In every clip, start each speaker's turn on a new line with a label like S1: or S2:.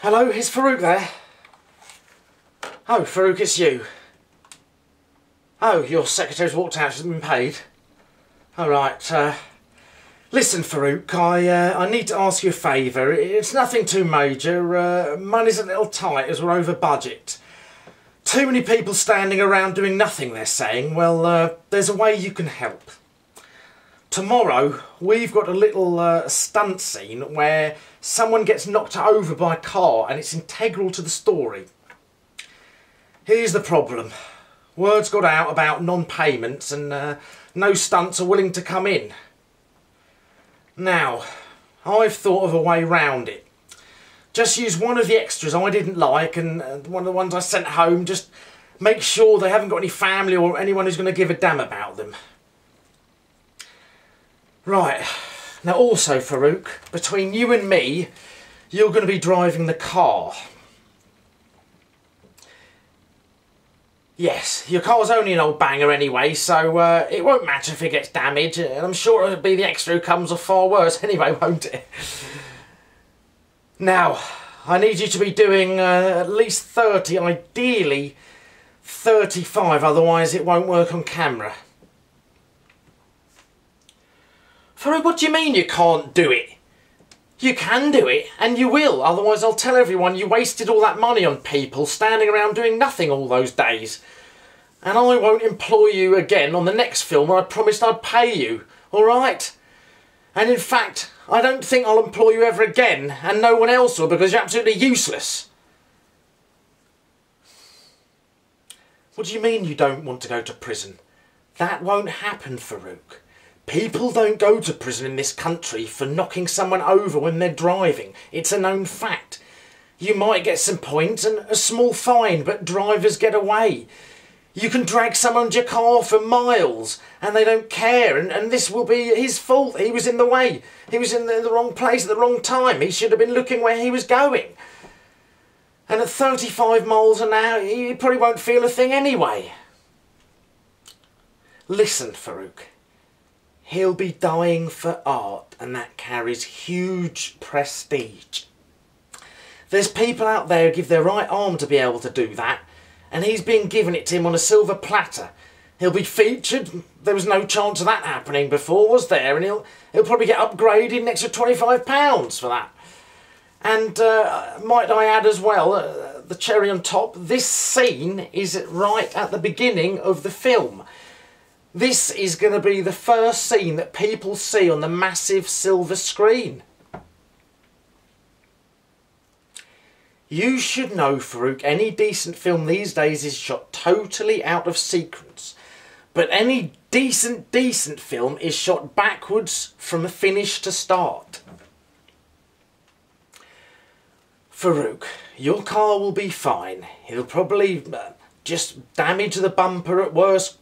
S1: Hello, is Farouk there? Oh, Farouk, it's you. Oh, your secretary's walked out, she's been paid. All right, listen, Farouk, I need to ask you a favour. It's nothing too major. Money's a little tight as we're over budget. Too many people standing around doing nothing, they're saying. Well, there's a way you can help. Tomorrow, we've got a little stunt scene where someone gets knocked over by a car and it's integral to the story. Here's the problem. Word's got out about non-payments and no stunts are willing to come in. Now, I've thought of a way round it. Just use one of the extras I didn't like and one of the ones I sent home. Just make sure they haven't got any family or anyone who's going to give a damn about them. Right, now also Farouk, between you and me, you're going to be driving the car. Yes, your car's only an old banger anyway, so it won't matter if it gets damaged, and I'm sure it'll be the extra who comes off far worse anyway, won't it? Now, I need you to be doing at least 30, ideally 35, otherwise it won't work on camera. Farouk, what do you mean you can't do it? You can do it, and you will, otherwise I'll tell everyone you wasted all that money on people standing around doing nothing all those days. And I won't employ you again on the next film where I promised I'd pay you, alright? And in fact, I don't think I'll employ you ever again, and no one else will, because you're absolutely useless. What do you mean you don't want to go to prison? That won't happen, Farouk. People don't go to prison in this country for knocking someone over when they're driving. It's a known fact. You might get some points and a small fine, but drivers get away. You can drag someone's your car for miles and they don't care, and this will be his fault. He was in the way. He was in the wrong place at the wrong time. He should have been looking where he was going. And at 35 miles an hour, he probably won't feel a thing anyway. Listen, Farouk. He'll be dying for art, and that carries huge prestige. There's people out there who give their right arm to be able to do that, and he's being given it to him on a silver platter. He'll be featured. There was no chance of that happening before, was there? And he'll probably get upgraded an extra £25 for that. And might I add as well, the cherry on top, this scene is right at the beginning of the film. This is going to be the first scene that people see on the massive silver screen. You should know, Farouk, any decent film these days is shot totally out of sequence. But any decent film is shot backwards from finish to start. Farouk, your car will be fine. He'll probably just damage the bumper at worst.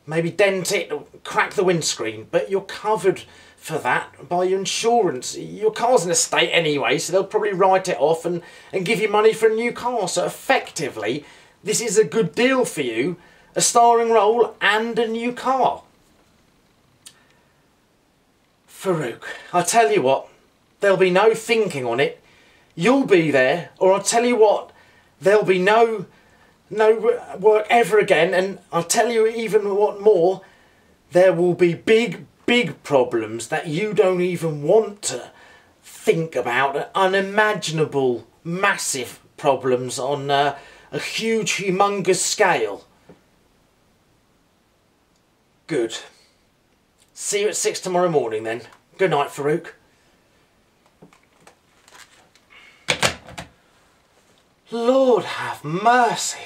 S1: Maybe dent it or crack the windscreen, but you're covered for that by your insurance. Your car's in a state anyway, so they'll probably write it off and give you money for a new car. So effectively, this is a good deal for you, a starring role and a new car. Farouk, I tell you what, there'll be no thinking on it. You'll be there, or I'll tell you what, there'll be no work ever again, and I'll tell you even what more, there will be big problems that you don't even want to think about, unimaginable, massive problems on a huge, humongous scale. Good. See you at 6 tomorrow morning then. Good night, Farouk. Lord have mercy.